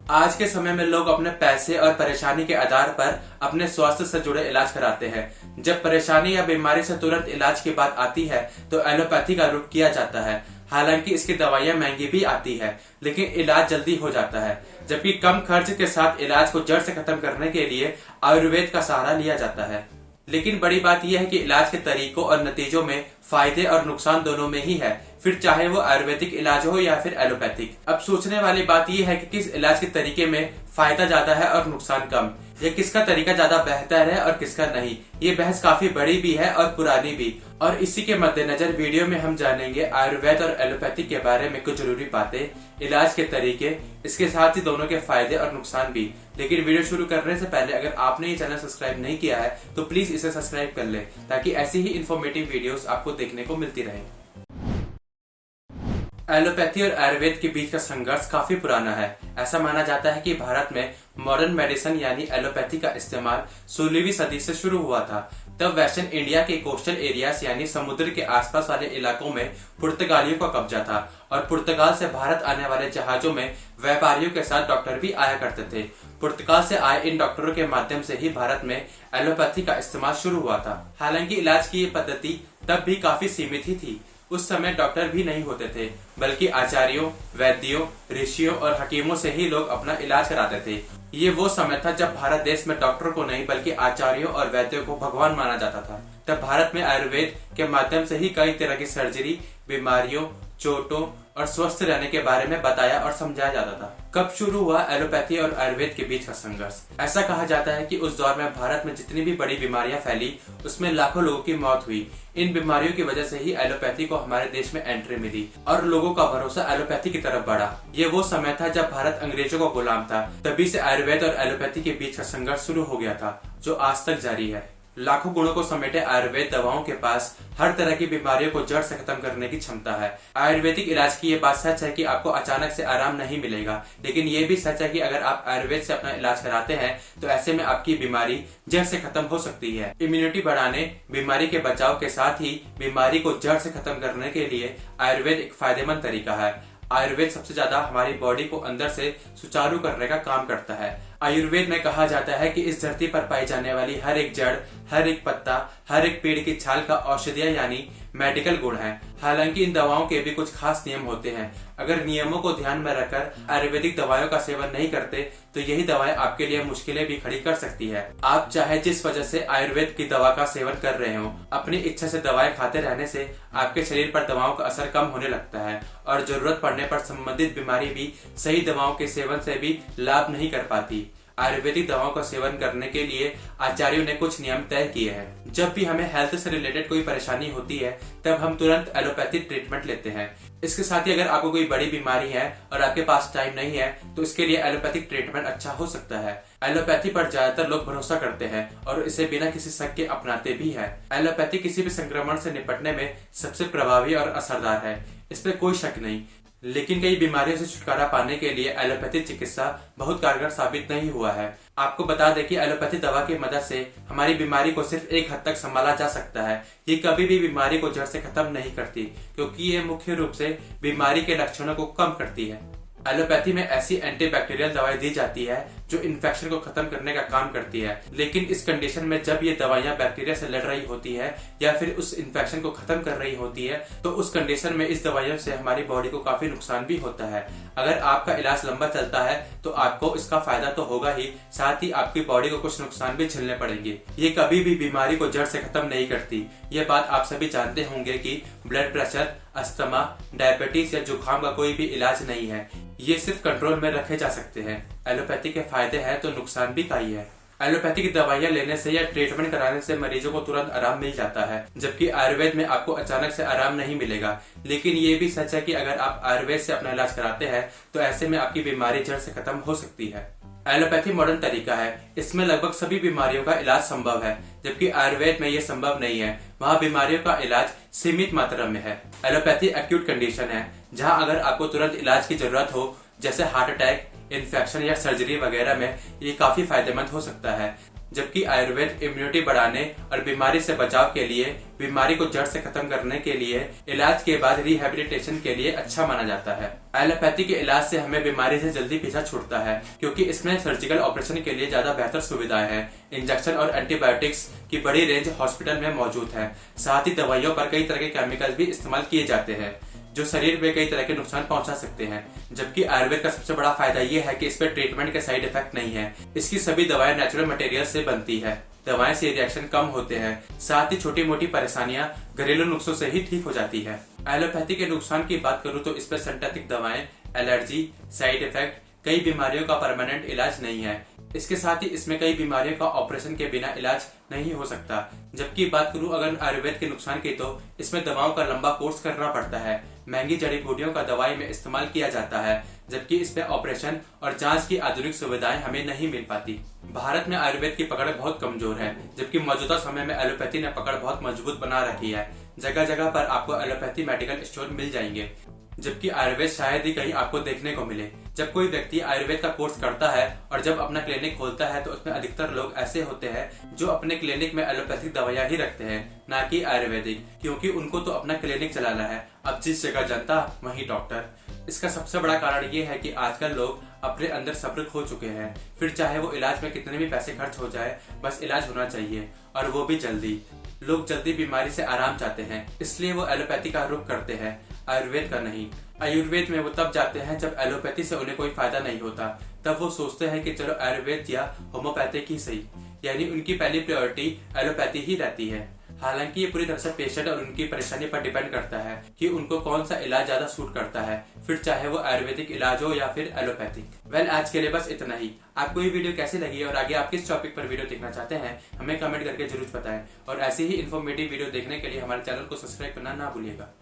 आज के समय में लोग अपने पैसे और परेशानी के आधार पर अपने स्वास्थ्य से जुड़े इलाज कराते हैं। जब परेशानी या बीमारी से तुरंत इलाज की बात आती है तो एलोपैथी का रुख किया जाता है। हालांकि इसकी दवाइयां महंगी भी आती है, लेकिन इलाज जल्दी हो जाता है। जबकि कम खर्च के साथ इलाज को जड़ से खत्म करने के लिए आयुर्वेद का सहारा लिया जाता है। लेकिन बड़ी बात यह है कि इलाज के तरीकों और नतीजों में फायदे और नुकसान दोनों में ही है, फिर चाहे वो आयुर्वेदिक इलाज हो या फिर एलोपैथिक। अब सोचने वाली बात यह है कि किस इलाज के तरीके में फायदा ज्यादा है और नुकसान कम, या किसका तरीका ज्यादा बेहतर है और किसका नहीं। ये बहस काफी बड़ी भी है और पुरानी भी, और इसी के मद्देनजर वीडियो में हम जानेंगे आयुर्वेद और एलोपैथिक के बारे में कुछ जरूरी बातें, इलाज के तरीके, इसके साथ ही दोनों के फायदे और नुकसान भी। लेकिन वीडियो शुरू करने से पहले अगर आपने ये चैनल सब्सक्राइब नहीं किया है तो प्लीज इसे सब्सक्राइब कर ले, ताकि ऐसी ही इन्फॉर्मेटिव वीडियोस आपको देखने को मिलती रहे। एलोपैथी और आयुर्वेद के बीच का संघर्ष काफी पुराना है। ऐसा माना जाता है कि भारत में मॉडर्न मेडिसिन यानी एलोपैथी का इस्तेमाल 16वीं सदी से शुरू हुआ था। तब वेस्टर्न इंडिया के कोस्टल एरियाज यानी समुद्र के आसपास वाले इलाकों में पुर्तगालियों का कब्जा था, और पुर्तगाल से भारत आने वाले जहाजों में व्यापारियों के साथ डॉक्टर भी आया करते थे। पुर्तगाल से आए इन डॉक्टरों के माध्यम से ही भारत में एलोपैथी का इस्तेमाल शुरू हुआ था। हालांकि इलाज की ये पद्धति तब भी काफी सीमित ही थी। उस समय डॉक्टर भी नहीं होते थे, बल्कि आचार्यों, वैद्यों, ऋषियों और हकीमों से ही लोग अपना इलाज कराते थे। ये वो समय था जब भारत देश में डॉक्टर को नहीं बल्कि आचार्यों और वैद्यों को भगवान माना जाता था। तब भारत में आयुर्वेद के माध्यम से ही कई तरह की सर्जरी, बीमारियों, चोटों और स्वस्थ रहने के बारे में बताया और समझाया जाता था। कब शुरू हुआ एलोपैथी और आयुर्वेद के बीच का संघर्ष? ऐसा कहा जाता है कि उस दौर में भारत में जितनी भी बड़ी बीमारियां फैली उसमें लाखों लोगों की मौत हुई। इन बीमारियों की वजह से ही एलोपैथी को हमारे देश में एंट्री मिली और लोगों का भरोसा एलोपैथी की तरफ बढ़ा। ये वो समय था जब भारत अंग्रेजों का गुलाम था। तभी से आयुर्वेद और एलोपैथी के बीच का संघर्ष शुरू हो गया था, जो आज तक जारी है। लाखों गुणों को समेटे आयुर्वेद दवाओं के पास हर तरह की बीमारियों को जड़ से खत्म करने की क्षमता है। आयुर्वेदिक इलाज की ये बात सच है कि आपको अचानक से आराम नहीं मिलेगा, लेकिन ये भी सच है कि अगर आप आयुर्वेद से अपना इलाज कराते हैं तो ऐसे में आपकी बीमारी जड़ से खत्म हो सकती है। इम्यूनिटी बढ़ाने, बीमारी के बचाव के साथ ही बीमारी को जड़ से खत्म करने के लिए आयुर्वेद एक फायदेमंद तरीका है। आयुर्वेद सबसे ज्यादा हमारी बॉडी को अंदर से सुचारू करने का काम करता है। आयुर्वेद में कहा जाता है कि इस धरती पर पाई जाने वाली हर एक जड़, हर एक पत्ता, हर एक पेड़ की छाल का औषधीय यानी मेडिकल गुण है। हालांकि इन दवाओं के भी कुछ खास नियम होते हैं। अगर नियमों को ध्यान में रखकर आयुर्वेदिक दवाओं का सेवन नहीं करते तो यही दवाएं आपके लिए मुश्किलें भी खड़ी कर सकती है। आप चाहे जिस वजह से आयुर्वेद की दवा का सेवन कर रहे हो, अपनी इच्छा से दवाएं खाते रहने से आपके शरीर पर दवाओं का असर कम होने लगता है और जरूरत पड़ने पर संबंधित बीमारी भी सही दवाओं के सेवन से भी लाभ नहीं कर पाती। आयुर्वेदिक दवाओं का सेवन करने के लिए आचार्यों ने कुछ नियम तय किए हैं। जब भी हमें हेल्थ से रिलेटेड कोई परेशानी होती है तब हम तुरंत एलोपैथिक ट्रीटमेंट लेते हैं। इसके साथ ही अगर आपको कोई बड़ी बीमारी है और आपके पास टाइम नहीं है तो इसके लिए एलोपैथिक ट्रीटमेंट अच्छा हो सकता है। एलोपैथी पर ज्यादातर लोग भरोसा करते हैं और इसे बिना किसी शक के अपनाते भी हैं। एलोपैथी किसी भी संक्रमण से निपटने में सबसे प्रभावी और असरदार है, इस पर कोई शक नहीं। लेकिन कई बीमारियों से छुटकारा पाने के लिए एलोपैथिक चिकित्सा बहुत कारगर साबित नहीं हुआ है। आपको बता दें कि एलोपैथी दवा की मदद से हमारी बीमारी को सिर्फ एक हद तक संभाला जा सकता है। ये कभी भी बीमारी को जड़ से खत्म नहीं करती, क्योंकि ये मुख्य रूप से बीमारी के लक्षणों को कम करती है। एलोपैथी में ऐसी एंटीबैक्टीरियल दवाई दी जाती है जो इन्फेक्शन को खत्म करने का काम करती है। लेकिन इस कंडीशन में जब ये दवाइयां बैक्टीरिया से लड़ रही होती है या फिर उस इन्फेक्शन को खत्म कर रही होती है तो उस कंडीशन में इस दवाइयों से हमारी बॉडी को काफी नुकसान भी होता है। अगर आपका इलाज लंबा चलता है तो आपको इसका फायदा तो होगा ही, साथ ही आपकी बॉडी को कुछ नुकसान भी झेलने पड़ेंगे। ये कभी भी बीमारी को जड़ से खत्म नहीं करती। ये बात आप सभी जानते होंगे कि ब्लड प्रेशर, अस्थमा, डायबिटीज या जुकाम का कोई भी इलाज नहीं है। ये सिर्फ कंट्रोल में रखे जा सकते हैं। एलोपैथी के फायदे हैं तो नुकसान भी कई है। एलोपैथी की दवाइयां लेने से या ट्रीटमेंट कराने से मरीजों को तुरंत आराम मिल जाता है, जबकि आयुर्वेद में आपको अचानक से आराम नहीं मिलेगा। लेकिन ये भी सच है कि अगर आप आयुर्वेद से अपना इलाज कराते हैं तो ऐसे में आपकी बीमारी जड़ से खत्म हो सकती है। एलोपैथी मॉडर्न तरीका है, इसमें लगभग सभी बीमारियों का इलाज संभव है, जबकि आयुर्वेद में ये संभव नहीं है। वहाँ बीमारियों का इलाज सीमित मात्रा में है। एलोपैथी एक्यूट कंडीशन है, जहाँ अगर आपको तुरंत इलाज की जरूरत हो, जैसे हार्ट अटैक, इन्फेक्शन या सर्जरी वगैरह में ये काफी फायदेमंद हो सकता है। जबकि आयुर्वेद इम्यूनिटी बढ़ाने और बीमारी से बचाव के लिए, बीमारी को जड़ से खत्म करने के लिए, इलाज के बाद रिहेबिलिटेशन के लिए अच्छा माना जाता है। एलोपैथी के इलाज से हमें बीमारी से जल्दी पीछा छूटता है क्योंकि इसमें सर्जिकल ऑपरेशन के लिए ज्यादा बेहतर सुविधाएं हैं। इंजेक्शन और एंटीबायोटिक्स की बड़ी रेंज हॉस्पिटल में मौजूद है। साथ ही दवाइयों पर कई तरह के केमिकल भी इस्तेमाल किए जाते हैं जो शरीर में कई तरह के नुकसान पहुंचा सकते हैं। जबकि आयुर्वेद का सबसे बड़ा फायदा यह है कि इस पर ट्रीटमेंट के साइड इफेक्ट नहीं है। इसकी सभी दवाएं नेचुरल मटेरियल से बनती है। दवाएं से रिएक्शन कम होते हैं। साथ ही छोटी मोटी परेशानियां घरेलू नुस्खों से ही ठीक हो जाती है। एलोपैथी के नुकसान की बात करूं तो इस पर सिंथेटिक दवाएं, एलर्जी, साइड इफेक्ट, कई बीमारियों का परमानेंट इलाज नहीं है। इसके साथ ही इसमें कई बीमारियों का ऑपरेशन के बिना इलाज नहीं हो सकता। जबकि बात करूं अगर आयुर्वेद के नुकसान की तो इसमें दवाओं का लंबा कोर्स करना पड़ता है। महंगी जड़ी बूटियों का दवाई में इस्तेमाल किया जाता है, जबकि इसमें ऑपरेशन और जांच की आधुनिक सुविधाएं हमें नहीं मिल पाती। भारत में आयुर्वेद की पकड़ बहुत कमजोर है, जबकि मौजूदा समय में एलोपैथी ने पकड़ बहुत मजबूत बना रखी है। जगह जगह पर आपको एलोपैथी मेडिकल स्टोर मिल जाएंगे, जबकि आयुर्वेद शायद ही कहीं आपको देखने को मिले। जब कोई व्यक्ति आयुर्वेद का कोर्स करता है और जब अपना क्लिनिक खोलता है तो उसमें अधिकतर लोग ऐसे होते हैं जो अपने क्लिनिक में एलोपैथिक दवाइयां ही रखते हैं, ना कि आयुर्वेदिक, क्योंकि उनको तो अपना क्लिनिक चलाना है। अब जिस जगह जनता वहीं डॉक्टर। इसका सबसे बड़ा कारण ये है कि आजकल लोग अपने अंदर सब्र खो चुके हैं। फिर चाहे वो इलाज में कितने भी पैसे खर्च हो जाए, बस इलाज होना चाहिए और वो भी जल्दी। लोग जल्दी बीमारी से आराम चाहते हैं, इसलिए वो एलोपैथी का रुख करते हैं, आयुर्वेद का नहीं। आयुर्वेद में वो तब जाते हैं जब एलोपैथी से उन्हें कोई फायदा नहीं होता। तब वो सोचते हैं कि चलो आयुर्वेद या होम्योपैथिक ही सही, यानी उनकी पहली प्रायोरिटी एलोपैथी ही रहती है। हालांकि ये पूरी तरह से पेशेंट और उनकी परेशानी पर डिपेंड करता है कि उनको कौन सा इलाज ज्यादा सूट करता है, फिर चाहे वो आयुर्वेदिक इलाज हो या फिर एलोपैथिक। आज के लिए बस इतना ही। आपको ये वीडियो कैसी लगी और आगे आप किस टॉपिक पर वीडियो देखना चाहते हैं हमें कमेंट करके जरूर बताएं। और ऐसे ही इन्फॉर्मेटिव वीडियो देखने के लिए हमारे चैनल को सब्सक्राइब करना ना भूलिएगा।